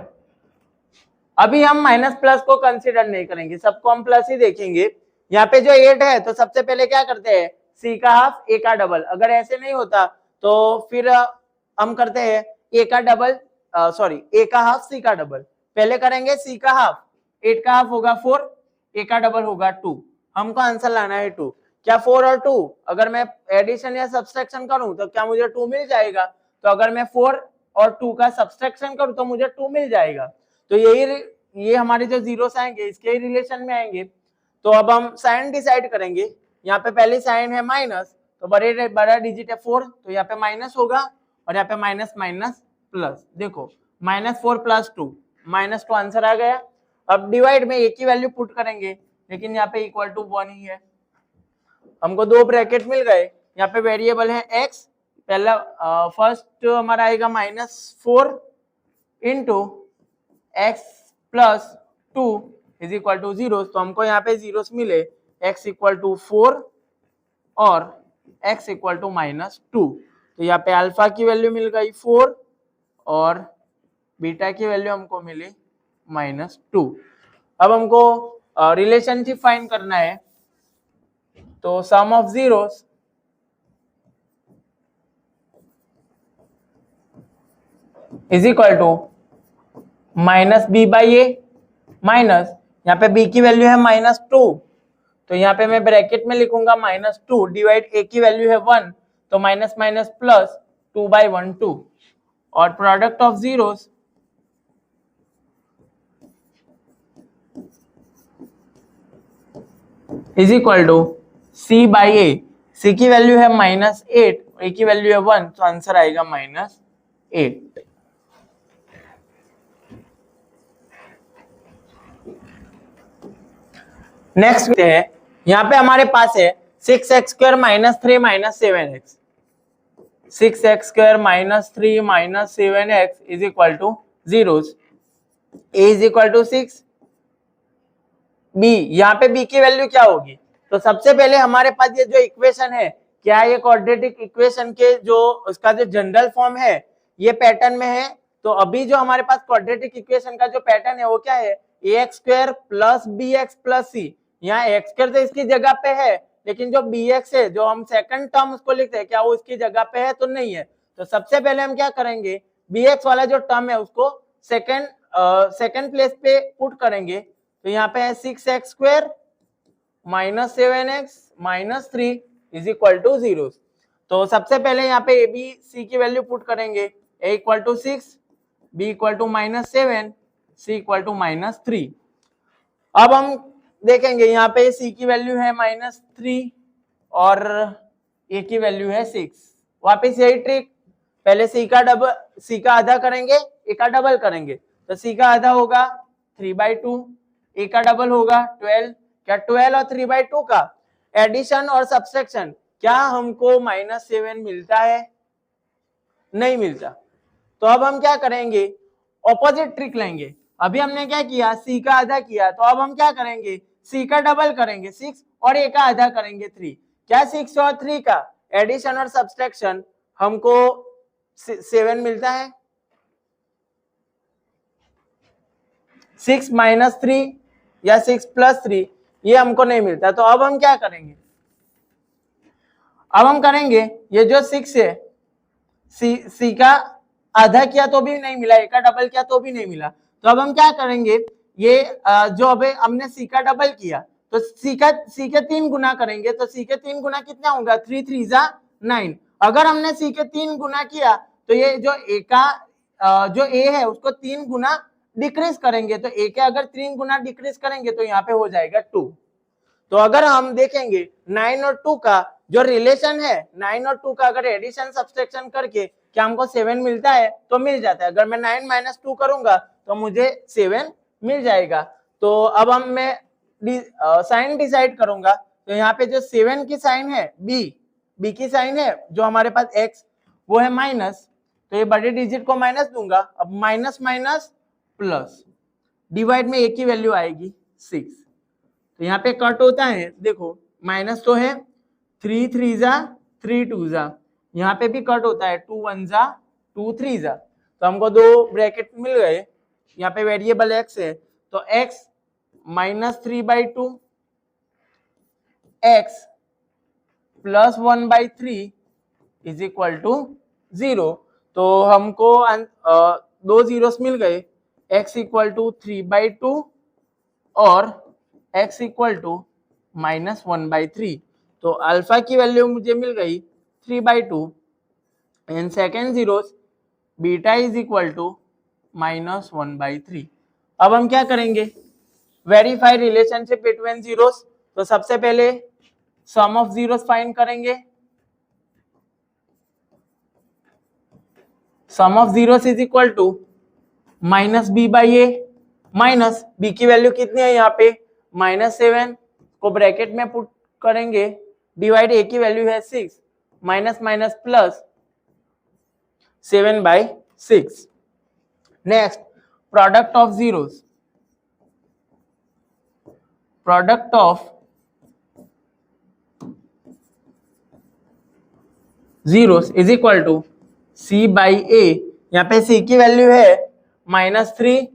[SPEAKER 1] अभी हम माइनस प्लस को कंसीडर नहीं करेंगे, सबको हम प्लस ही देखेंगे। यहाँ पे जो 8 है तो सबसे पहले क्या करते हैं, c का हाफ a का डबल। अगर ऐसे नहीं होता तो फिर हम करते हैं a का डबल, सॉरी a का हाफ c का डबल। पहले करेंगे c का हाफ, 8 का हाफ होगा 4, a का डबल होगा 2। हमको आंसर लाना है 2। क्या 4 और 2 अगर मैं एडिशन या सब्सट्रैक्शन करूं तो क्या मुझे 2 मिल जाएगा? तो अगर मैं 4 और 2 का सब्सट्रैक्शन करूं तो मुझे 2 मिल जाएगा। तो ये हमारे जो जीरोस आएंगे इसके ही रिलेशन में आएंगे। तो अब हम साइन डिसाइड करेंगे। यहाँ पे पहले साइन है माइनस, तो बड़ा डिजिट है 4, तो यहाँ पे माइनस होगा और यहाँ पे माइनस माइनस प्लस। देखो -4 + 2 -2 आंसर आ गया। अब डिवाइड में a की वैल्यू पुट करेंगे, लेकिन यहाँ पे इक्वल टू 1 ही है। हमको दो ब्रैकेट मिल गए। यहाँ पे वेरिएबल है x, पहला फर्स्ट हमारा आएगा -4 into x + 2 is equal to 0। तो हमको यहाँ पे जीरोस मिले, x इक्वल टू 4 और x इक्वल टू -2। तो यहाँ पे अल्फा की वैल्यू मिल गई 4 और बीटा की वैल्यू हमको मिली -2। अब हमको रिलेशनशिप फाइंड करना है। तो sum of zeros is equal to -b/a minus, यहाँ पे b की वैल्यू है -2, तो यहाँ पे मैं ब्रैकेट में लिखूंगा -2 डिवाइड a की वैल्यू है 1, तो माइनस माइनस प्लस 2/1 2 और product of zeros is equal to c/a। c की वैल्यू है -8, a की वैल्यू है 1, तो आंसर आएगा -8। नेक्स्ट है, यहाँ पे हमारे पास है 6x² - 3 - 7x। 6x² - 3 - 7x is equal to zeros. a is equal to 6, b, यहाँ पे b की वैल्यू क्या होगी? तो सबसे पहले हमारे पास ये जो इक्वेशन है, क्या ये क्वाड्रेटिक इक्वेशन के जो उसका जो जनरल फॉर्म है ये पैटर्न में है? तो अभी जो हमारे पास क्वाड्रेटिक इक्वेशन का जो पैटर्न है वो क्या है, ax² + bx + c। यहाँ x² तो इसकी जगह पे है, लेकिन जो bx है जो हम सेकंड टर्म उसको लिखते हैं, क्या वो इसकी जगह पे है? तो नहीं है। तो सबसे पहले हम क्या करेंगे, bx वाला जो टर्म है उसको सेकंड प्लेस पे पुट करेंगे। तो यहाँ पे है 6x² - 7x - 3 is equal to 0। तो सबसे पहले यहाँ पे a b c की वैल्यू पुट करेंगे, a equal to 6, b equal to -7, c equal to -3। अब हम देखेंगे यहाँ पे c की वैल्यू है -3 और a की वैल्यू है 6। वापिस यही ट्रिक, पहले c का आधा करेंगे, a का डबल करेंगे। तो c का आधा होगा 3/2, ए का डबल होगा 12, क्या 12 और 3/2 का एडिशन और सब्सट्रैक्शन क्या हमको -7 मिलता है? नहीं मिलता। तो अब हम क्या करेंगे, ऑपोजिट ट्रिक लेंगे। अभी हमने क्या किया, सी का आधा किया, तो अब हम क्या करेंगे, सी का डबल करेंगे 6 और ए का आधा करेंगे 3। क्या 6 और 3 का एडिशन और सब्सट्रैक्शन हमको 7 मिलता है? 6 - 3 या 6 + 3 ये हमको नहीं मिलता। तो अब हम क्या करेंगे, अब हम करेंगे ये जो 6 है, सी का आधा किया तो भी नहीं मिला, ए का डबल किया तो भी नहीं मिला। तो अब हम क्या करेंगे, ये जो अभी हमने सी का डबल किया तो सी के 3 गुना करेंगे। तो सी के 3 गुना कितना होगा, 3 × 3 = 9। अगर हमने सी के 3 गुना किया तो ये जो ए का जो ए है उसको 3 गुना डिक्रीज करेंगे। तो ए के अगर 3 गुना डिक्रीज करेंगे तो यहाँ पे हो जाएगा 2। तो अगर हम देखेंगे 9 और 2 का जो रिलेशन है, 9 और 2 का अगर एडिशन सब्सट्रैक्शन करके क्या हमको 7 मिलता है? तो मिल जाता है। अगर मैं 9 - 2 करूंगा तो मुझे 7 मिल जाएगा। तो अब हम मैं साइन डिसाइड करूंगा। तो यहाँ पे जो 7 की साइन है बी की साइन है जो हमारे पास x वो है माइनस, तो ये बड़े डिजिट को माइनस दूंगा। अब माइनस माइनस प्लस, डिवाइड में एक ही वैल्यू आएगी 6। तो यहाँ पे कट होता है, देखो माइनस तो है, 3 × 3 = 3 × 2 = यहाँ पे भी कट होता है, 2 × 1 = 2 × 3 = तो हमको दो ब्रैकेट मिल गए। यहाँ पे वेरिएबल x है तो x -3/2 x + 1/3 = 0। तो हमको दो जीरोस मिल गए, x = 3/2 और x = -1/3। तो अल्फा की वैल्यू मुझे मिल गई 3/2 एंड सेकेंड जीरोस बीटा = -1/3। अब हम क्या करेंगे, वेरीफाई रिलेशनशिप बिटवीन जीरोस। तो सबसे पहले सम ऑफ जीरोस फाइंड करेंगे। Sum of zeros is equal to -b/a, minus b की वैल्यू कितनी है यहाँ पे -7 को ब्रैकेट में पुट करेंगे, डिवाइड a की वैल्यू है 6, minus minus plus 7/6। Next product of zeros, product of zeros is equal to c/a। यहाँ पे c की वैल्यू है -3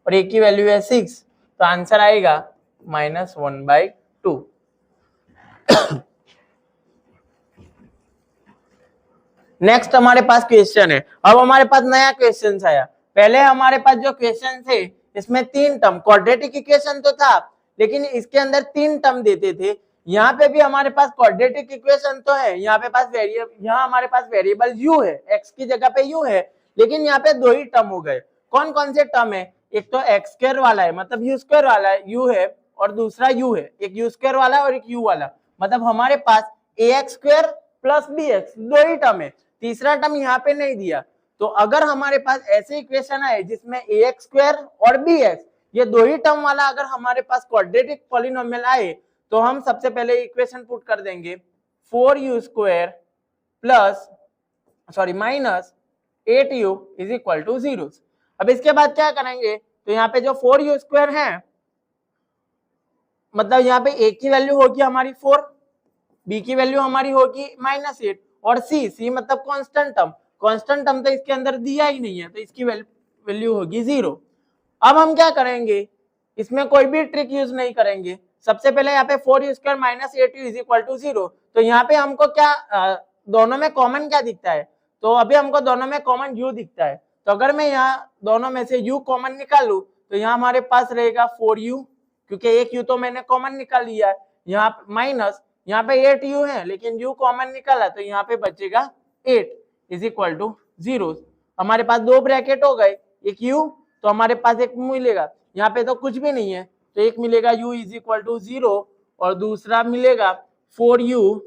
[SPEAKER 1] और a की वैल्यू है 6, तो आंसर आएगा -1/2। नेक्स्ट हमारे पास क्वेश्चन है। अब हमारे पास नया क्वेश्चन आया। पहले हमारे पास जो क्वेश्चन थे इसमें 3 टर्म, क्वाड्रेटिक इक्वेशन तो था लेकिन इसके अंदर 3 टर्म देते थे। यहाँ पे भी हमारे पास क्वाड्रेटिक इक्वेशन तो है, यहाँ हमारे पास वेरिएबल u है, x की जगह पे u है, लेकिन यहाँ पे 2 ही टर्म हो गए। कौन कौन से टर्म है, एक तो x² वाला है मतलब u² वाला है u है, और दूसरा u है, एक u² वाला और एक u वाला, मतलब हमारे पास ax² + bx 2 ही टर्म है, तीसरा टर्म यहाँ पे नहीं दिया। तो अगर हमारे पास ऐसे इक्वेशन आए जिसमें ax² और bx ये 2 ही टर्म वाला अगर हमारे पास क्वाड्रेटिक पॉलिनोमियल आए तो हम सबसे पहले इक्वेशन पुट कर देंगे 4u² -8u = 0। अब इसके बाद क्या करेंगे, तो यहाँ पे जो 4u² है मतलब यहाँ पे a की वैल्यू होगी हमारी 4, b की वैल्यू हमारी होगी -8 और c मतलब कांस्टेंट टर्म तो इसके अंदर दिया ही नहीं है तो इसकी वैल्यू होगी 0। अब हम क्या करेंगे, इसमें कोई भी ट्रिक यूज नहीं करेंगे। सबसे पहले यहाँ पे 4u² -8u = 0, तो यहाँ पे हमको क्या दोनों में कॉमन क्या दिखता है, तो अभी हमको दोनों में कॉमन u दिखता है। तो अगर मैं यहाँ दोनों में से u कॉमन निकालूं तो यहाँ हमारे पास रहेगा 4u, क्योंकि एक u तो मैंने कॉमन निकाल लिया है, यहाँ माइनस यहाँ पे 8u है लेकिन u कॉमन निकाला तो यहाँ पे बचेगा 8 = 0। हमारे पास 2 ब्रैकेट हो गए, एक u तो हमारे पास एक मिलेगा, यहाँ पे तो कुछ भी नहीं है तो एक मिलेगा u = 0 और दूसरा मिलेगा 4u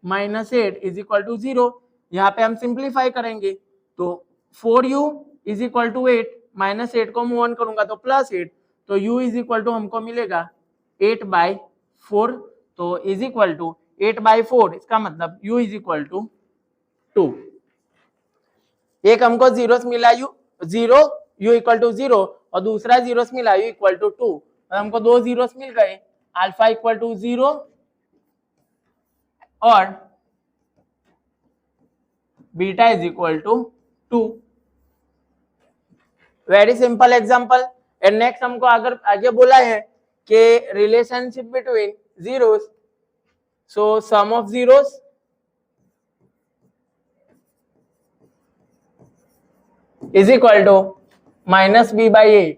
[SPEAKER 1] -8 = 0। यहाँ पे हम सिंप्लीफाई करेंगे तो 4u = 8, -8 को मूव ऑन करूंगा तो +8, तो u इज इक्वल टू हमको मिलेगा 8/4, तो इज इक्वल टू 8/4, इसका मतलब u इज इक्वल टू 2। एक हमको जीरोस मिला u इक्वल टू 0 और दूसरा जीरोस मिला u इक्वल टू 2, और हमको दो जीरोस मिल गए, अल्फा इक्वल टू 0 और beta is equal to 2। Very simple example. And next हमको अगर आगे बोला है कि relationship between zeros, so sum of zeros is equal to minus B by A.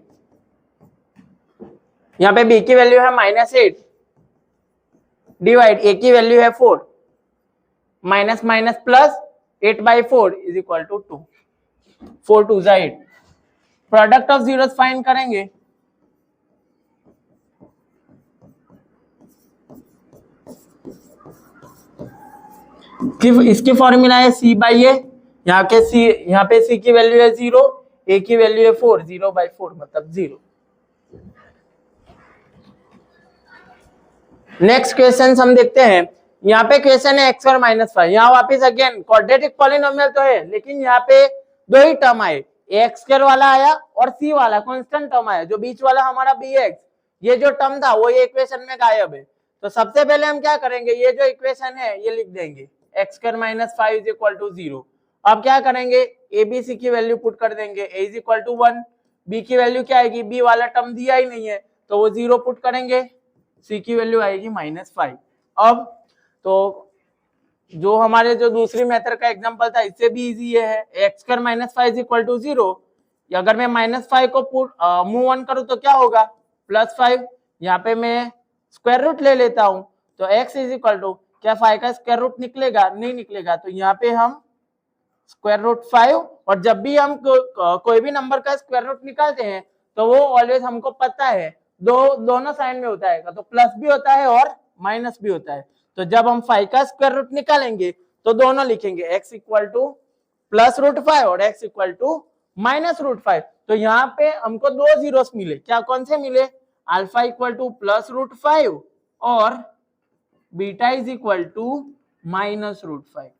[SPEAKER 1] यहाँ पे b की वैल्यू है -8 डिवाइड a की वैल्यू है 4, minus minus plus 8/4 is equal to 2, 4 2 8। Product of zeros find करेंगे, इसकी फॉर्मूला है c बाई ए। यहाँ पे c की वैल्यू है 0, a की वैल्यू है 4, 0/4 मतलब 0। नेक्स्ट क्वेश्चन हम देखते हैं। यहाँ पे क्वेश्चन है x² -5। यहाँ वापिस अगेन क्वाड्रेटिक पॉलिनोमियल तो है, लेकिन यहाँ पे दो ही टर्म आए, x² वाला आया और c वाला कांस्टेंट टर्म आया, जो बीच वाला हमारा bx, ये जो टर्म था वो ये इक्वेशन में गायब है। तो सबसे पहले हम क्या करेंगे, ये जो इक्वेशन है ये लिख देंगे, x² -5 इज इक्वल टू 0। अब क्या करेंगे, a b c की वैल्यू पुट कर देंगे, a is equal to 1, b की वैल्यू क्या आएगी, b वाला टर्म दिया ही नहीं है तो वो 0 पुट करेंगे, c की वैल्यू आएगी -5। अब तो जो हमारे जो दूसरी मेथड का एग्जांपल था इससे भी इजी ये है, x² -5 इज इक्वल टू 0। अगर मैं -5 को मूव ऑन करूं तो क्या होगा, +5। यहाँ पे मैं स्क्वायर रूट ले लेता हूं, तो x इज इक्वल टू, क्या 5 का स्क्वायर रूट निकलेगा, नहीं निकलेगा, तो यहाँ पे हम स्क्वायर रूट 5, और जब भी हम कोई भी नंबर का स्क्वायर रूट निकालते हैं तो वो ऑलवेज हमको पता है दोनों साइड में होता है, तो प्लस भी होता है और माइनस भी होता है। तो जब हम 5 का स्क्वायर रूट निकालेंगे तो दोनों लिखेंगे, x इक्वल टू +√5 और x इक्वल टू -√5। तो यहाँ पे हमको दो जीरोस मिले, क्या कौन से मिले, अल्फा इक्वल टू +√5 और बीटा इज इक्वल टू -√5।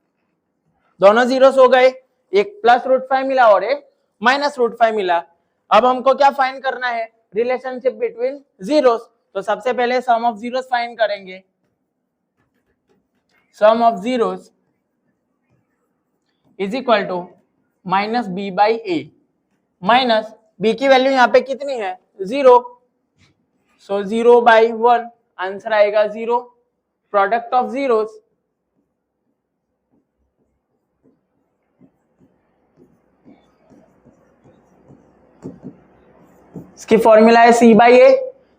[SPEAKER 1] दोनों जीरोस हो गए, एक +√5 मिला और एक -√5 मिला। अब हमको क्या फाइंड करना है, रिलेशनशिप बिटवीन जीरोस। तो सबसे पहले सम ऑफ जीरोस फाइंड करेंगे, sum of zeros is equal to -b/a। Minus b की वैल्यू यहाँ पे कितनी है, 0, सो 0/1, आंसर आएगा 0। प्रोडक्ट ऑफ जीरोस इसकी फॉर्मूला है c/a।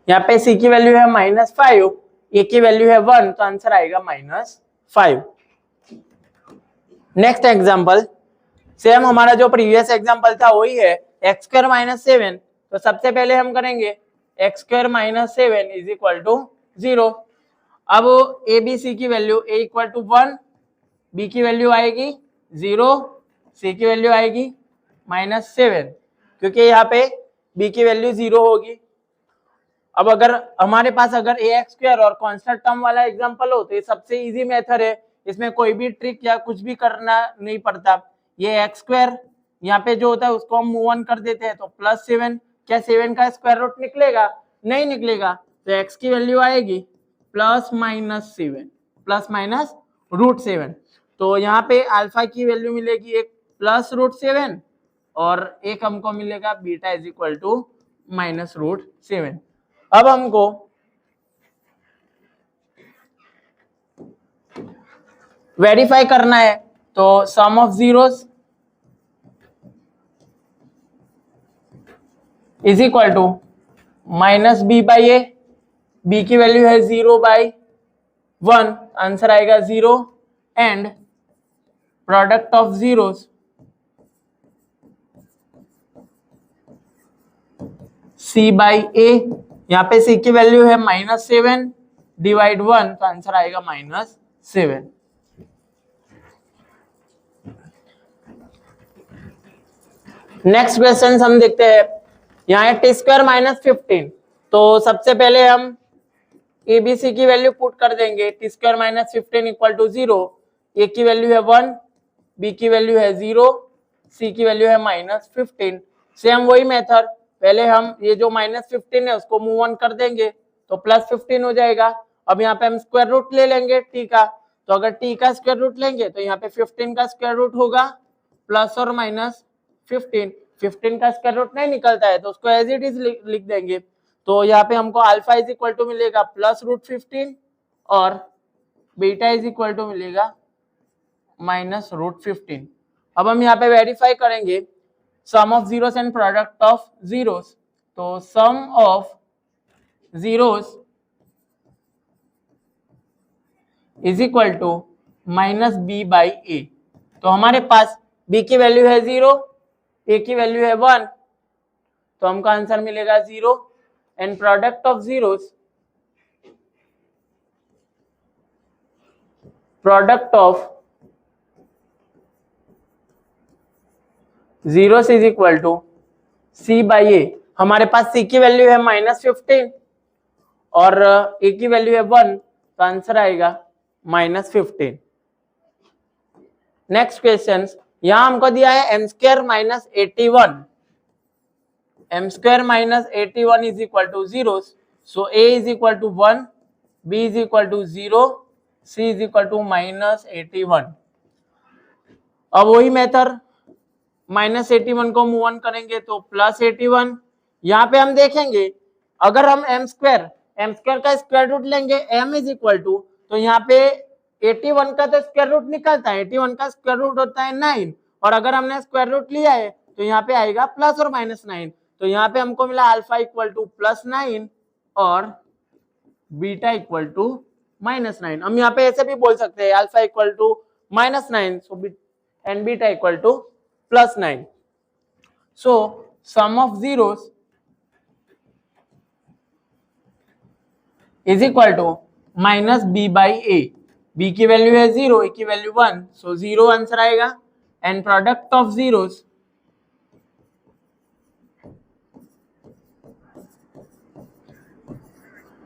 [SPEAKER 1] यहाँ पे c की वैल्यू है -5, a की वैल्यू है 1, तो आंसर आएगा -5। नेक्स्ट एग्जांपल, सेम हमारा जो प्रीवियस एग्जांपल था वही है, x² -7। तो सबसे पहले हम करेंगे x² -7 इज इक्वल टू 0। अब a b c की value, a equal to 1, b की वैल्यू आएगी 0, c की वैल्यू आएगी -7, क्योंकि यहाँ पे b की वैल्यू 0 होगी। अब अगर हमारे पास अगर ax² और कांस्टेंट टर्म वाला एग्जांपल हो तो ये सबसे इजी मेथड है, इसमें कोई भी ट्रिक या कुछ भी करना नहीं पड़ता। ये x² यहाँ पे जो होता है उसको हम मूव ऑन कर देते हैं, तो +7, क्या 7 का स्क्वायर रूट निकलेगा, नहीं निकलेगा, तो x की वैल्यू आएगी ±7। तो यहाँ पे अल्फा की वैल्यू मिलेगी एक +√7 और एक हमको मिलेगा बीटा इज इक्वल टू -√7। अब हमको वेरीफाई करना है, तो sum of zeros is equal to -b/a। b की वैल्यू है 0/1, आंसर आएगा 0। And product of zeros c/a। यहाँ पे c की वैल्यू है -7 डिवाइड 1, तो आंसर आएगा -7। नेक्स्ट क्वेश्चन हम देखते हैं, यहाँ है t² -15। तो सबसे पहले हम ABC की वैल्यू पुट कर देंगे, t square minus 15 equal to 0। ए की वैल्यू है 1, बी की वैल्यू है 0, सी की वैल्यू है माइनस 15। सेम वही मेथड, पहले हम ये जो माइनस 15 है उसको मूव ऑन कर देंगे तो प्लस 15 हो जाएगा। अब यहाँ पे हम स्क्वायर रूट ले लेंगे टी का, तो अगर टी का स्क्वायर रूट लेंगे तो यहाँ पे 15 का स्क्वायर रूट होगा प्लस और माइनस 15। 15 का स्क्वायर रूट नहीं निकलता है तो उसको एज इट इज लिख देंगे। तो यहाँ पे हमको अल्फा इज इक्वल टू मिलेगा प्लस रूट 15 और बीटा इज इक्वल टू मिलेगा माइनस रूट 15। अब हम यहाँ पे वेरीफाई करेंगे sum of zeros and product of zeros. तो sum of zeros is equal to minus B by A. तो हमारे पास b की वैल्यू है 0, a की वैल्यू है 1, तो हमको आंसर मिलेगा 0। And product of zeros, product of zeros is equal to c by A. हमारे पास c की वैल्यू है माइनस 15 और a की वैल्यू है 1, तो आंसर आएगा माइनस 15। नेक्स्ट क्वेश्चन, यहां हमको दिया है m square minus 81। M square minus 81 is equal to 0। So a is equal to 1, b is equal to 0, c is equal to minus 81। अब वही मेथड, माइनस 81 को मूव ऑन करेंगे तो प्लस 81। यहाँ पे हम देखेंगे अगर हम एम स्क्वायर का स्क्वायर रूट लेंगे m इज इक्वल टू, तो यहाँ पे 81 का तो स्क्वायर रूट निकलता है, 81 का स्क्वायर रूट होता है 9, और अगर हमने स्क्वायर रूट लिया है तो यहाँ पे आएगा प्लस और माइनस 9। तो यहाँ पे हमको मिला अल्फा इक्वल टू प्लस 9 और बीटा इक्वल टू माइनस 9। हम यहाँ पे ऐसे भी बोल सकते हैं alpha equal to minus 9 and beta equal to plus 9। So sum of zeros is equal to minus B by A. B की वैल्यू है 0, ए की वैल्यू 1, सो 0 आंसर आएगा। And product of zeros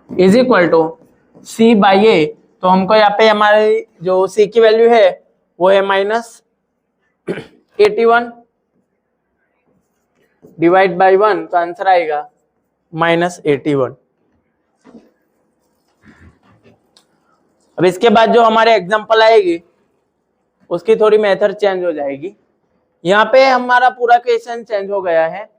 [SPEAKER 1] is equal to C by A. तो हमको यहाँ पे हमारी जो सी की वैल्यू है वो है माइनस 81 डिवाइड बाई 1, तो आंसर आएगा माइनस 81। अब इसके बाद जो हमारे एग्जांपल आएगी उसकी थोड़ी मेथड चेंज हो जाएगी। यहाँ पे हमारा पूरा क्वेश्चन चेंज हो गया है।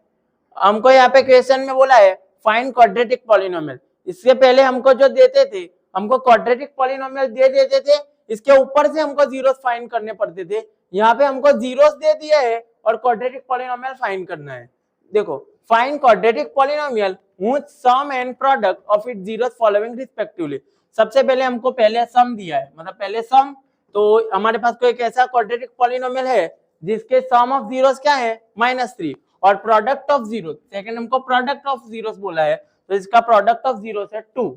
[SPEAKER 1] हमको यहाँ पे क्वेश्चन में बोला है फाइंड क्वाड्रेटिक पॉलिनोमियल। इससे पहले हमको जो देते थे, हमको क्वाड्रेटिक पॉलिनोमियल दे देते थे, इसके ऊपर से हमको जीरोस फाइंड करने पड़ते थे। यहाँ पे हमको जीरोस दे दिया है और क्वाड्रेटिक पॉलिनोमियल फाइंड करना है। देखो, find quadratic polynomial which sum and product of its zeros following respectively. सबसे पहले हमको पहले सम दिया है, मतलब पहले सम, तो हमारे पास कोई एक ऐसा क्वाड्रेटिक पॉलिनोमियल है जिसके सम ऑफ जीरोस क्या है -3, और प्रोडक्ट ऑफ जीरो, सेकंड हमको प्रोडक्ट ऑफ जीरोस बोला है, तो इसका प्रोडक्ट ऑफ जीरोस है 2।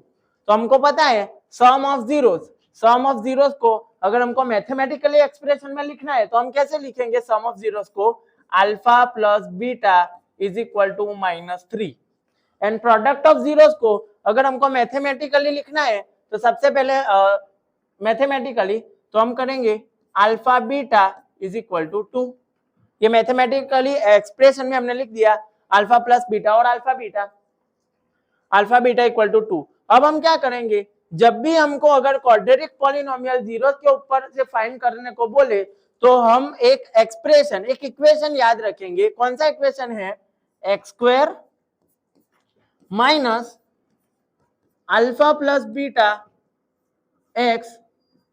[SPEAKER 1] तो हमको पता है सम ऑफ जीरोस को अगर हमको मैथमेटिकली एक्सप्रेशन में लिखना है तो हम कैसे लिखेंगे सम ऑफ जीरोस को, alpha plus beta is equal to -3। And product of zeros को अगर हमको मैथमेटिकली लिखना है तो सबसे पहले मैथमेटिकली तो हम करेंगे alpha beta is equal to 2। ये मैथमेटिकली एक्सप्रेशन में हमने लिख दिया अल्फा प्लस बीटा और अल्फा बीटा इक्वल टू 2। अब हम क्या करेंगे, जब भी हमको अगर क्वाड्रेटिक पॉलिनोमियल जीरोस के ऊपर से फाइंड करने को बोले तो हम एक एक्सप्रेशन, एक इक्वेशन याद रखेंगे। कौन सा इक्वेशन है, x square minus alpha plus beta x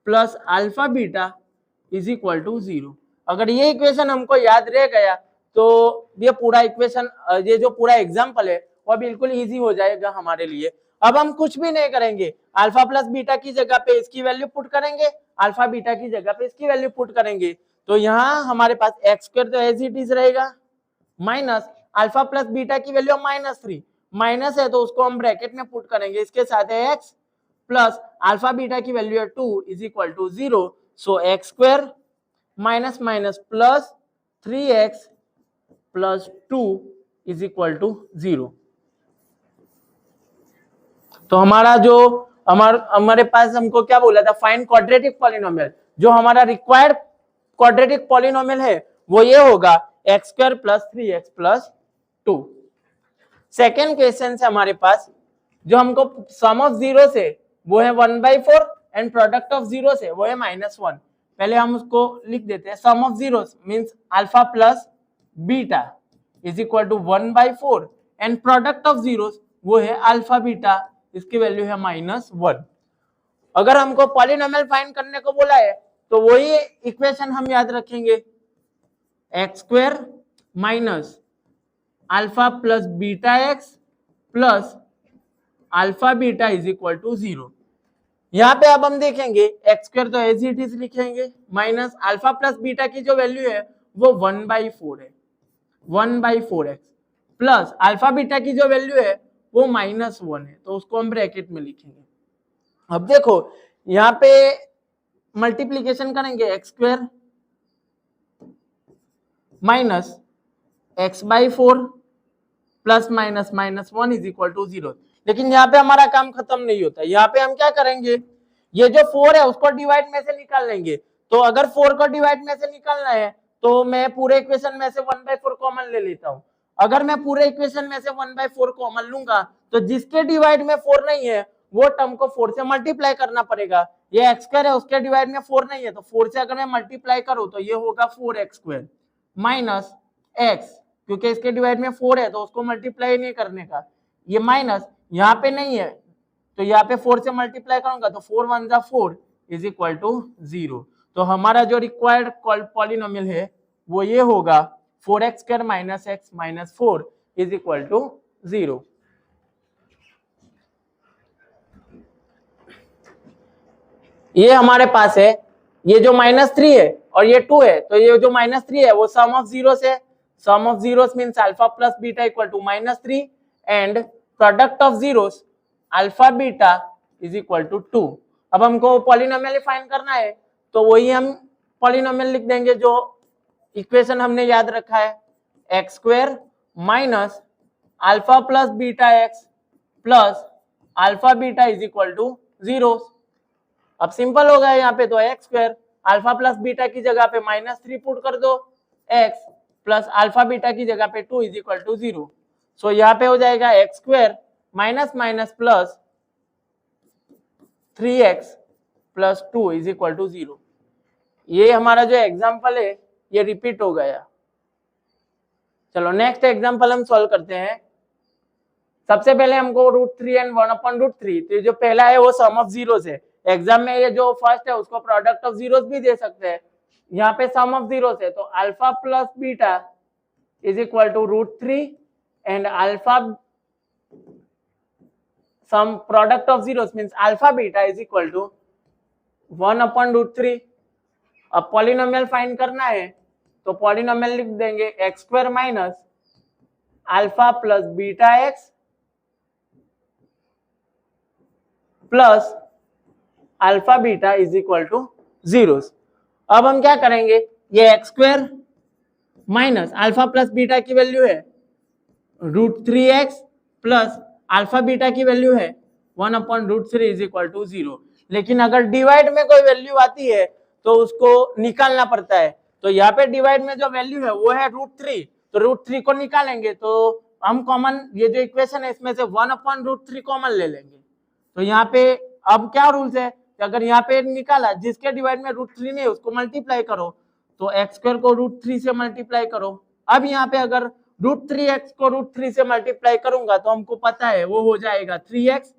[SPEAKER 1] plus alpha beta is equal to 0। अगर ये इक्वेशन हमको याद रह गया तो ये पूरा इक्वेशन, ये जो पूरा एग्जांपल है वो बिल्कुल इजी हो जाएगा हमारे लिए। अब हम कुछ भी नहीं करेंगे, अल्फा प्लस बीटा की जगह पे इसकी वैल्यू पुट करेंगे, अल्फा बीटा की जगह पे इसकी वैल्यू पुट करेंगे, तो यहाँ हमारे पास एक्स स्क्वायर तो एज इट इज रहेगा, माइनस अल्फा प्लस बीटा की वैल्यू -3, माइनस है तो उसको हम ब्रैकेट में पुट करेंगे, इसके साथ है एक्स प्लस अल्फा बीटा की वैल्यू है 2 is equal to 0। So x square minus minus plus 3x plus 2 is equal to 0। तो हमारा जो हमारे पास हमको क्या बोला था, फाइंड क्वाड्रेटिक पॉलिनोमियल। जो हमारा रिक्वायर्ड क्वाड्रेटिक पॉलिनोमियल है वो ये होगा x square plus 3x plus 2। Second question से हमारे पास जो हमको सम ऑफ जीरो से वो है 1/4 एंड प्रोडक्ट ऑफ जीरो से वो है -1। पहले हम उसको लिख देते हैं। Sum of zero means alpha plus beta is equal to 1/4 and product of zero वो है अल्फा बीटा, इसकी वैल्यू है -1। अगर हमको पॉलिनोमियल फाइंड करने को बोला है तो वही इक्वेशन हम याद रखेंगे, x square minus alpha plus beta x plus alpha beta is equal to 0। यहाँ पे अब हम देखेंगे एक्स स्क्वायर तो एज इट इज लिखेंगे माइनस अल्फा प्लस बीटा की जो वैल्यू है वो 1/4 है, 1/4x प्लस अल्फा बीटा की जो वैल्यू है वो -1 है, तो उसको हम ब्रैकेट में लिखेंगे। अब देखो यहाँ पे मल्टीप्लीकेशन करेंगे x square minus x/4 plus minus -1 is equal to 0। लेकिन यहाँ पे हमारा काम खत्म नहीं होता, यहाँ पे हम क्या करेंगे, ये जो 4 है उसको डिवाइड में से निकाल लेंगे। तो अगर 4 को डिवाइड में से निकालना है तो मैं पूरे इक्वेशन में से 1/4 कॉमन ले लेता हूँ। अगर मैं पूरे इक्वेशन में से 1/4 कॉमन लूंगा तो जिसके डिवाइड में 4 नहीं है वो टर्म को 4 से मल्टीप्लाई करना पड़ेगा। ये एक्स स्क्वायर है उसके डिवाइड में 4 नहीं है तो 4 से अगर मैं मल्टीप्लाई करूँ तो ये होगा 4x² माइनस x, क्योंकि इसके डिवाइड में 4 है तो उसको मल्टीप्लाई नहीं करने का, ये माइनस यहाँ पे नहीं है तो यहाँ पे 4 से मल्टीप्लाई करूंगा तो 4 1 जा 4 इज इक्वल टू 0। तो हमारा जो रिक्वायर्ड पॉलिनोमियल है वो ये होगा 4x² minus x minus 4 is equal to 0। ये हमारे पास है, ये जो -3 है और ये 2 है, तो ये जो -3 है वो सम ऑफ जीरो से, sum of zeros means alpha plus beta equal to -3 and product of zeros alpha beta is equal to 2। अब हमको पॉलिनोमियल फाइंड करना है तो वही हम पॉलिनोमियल लिख देंगे जो इक्वेशन हमने याद रखा है, x square minus alpha plus beta x plus alpha beta is equal to 0। अब सिंपल हो गया यहाँ पे, तो x square alpha plus beta की जगह पे -3 पुट कर दो, एक्स प्लस अल्फा बीटा की जगह पे 2 इज इक्वल टू 0। सो यहाँ पे हो जाएगा x square minus minus plus 3x plus 2 is equal to 0। ये हमारा जो एग्जाम्पल है ये रिपीट हो गया। चलो नेक्स्ट एग्जाम्पल हम सॉल्व करते हैं। सबसे पहले हमको √3 एंड 1/√3, तो जो पहला है वो सम ऑफ जीरोस है। एग्जाम में ये जो फर्स्ट है उसको प्रोडक्ट ऑफ जीरोस भी दे सकते हैं, यहाँ पे सम ऑफ जीरोस है तो alpha plus beta is equal to √3 and alpha sum product of zeros means alpha beta is equal to 1/√3। अब पॉलिनोमियल फाइंड करना है तो पॉलिनोमियल लिख देंगे x square minus alpha plus beta x plus alpha beta is equal to 0। अब हम क्या करेंगे, ये x square minus alpha plus beta की वैल्यू है √3x प्लस अल्फा बीटा की वैल्यू है 1/√3 इज इक्वल टू 0। लेकिन अगर डिवाइड में कोई वैल्यू आती है तो उसको निकालना पड़ता है। तो यहाँ पे डिवाइड में जो वैल्यू है वो है √3, तो √3 को निकालेंगे तो हम कॉमन ये जो इक्वेशन है इसमें से 1/√3 कॉमन ले लेंगे। तो यहाँ पे अब क्या रूल्स है, अगर यहाँ पे निकाला जिसके डिवाइड में √3 नहीं उसको मल्टीप्लाई करो, तो एक्स स्क्वायर को √3 से मल्टीप्लाई करो। अब यहाँ पे अगर √3x को √3 से मल्टीप्लाई करूंगा तो हमको पता है वो हो जाएगा 3x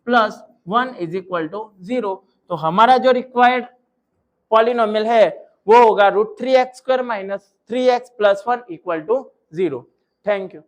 [SPEAKER 1] plus 1 is equal to 0। तो हमारा जो रिक्वायर्ड पॉलिनोमियल है वो होगा √3x² minus 3x plus 1 equal to 0। Thank you.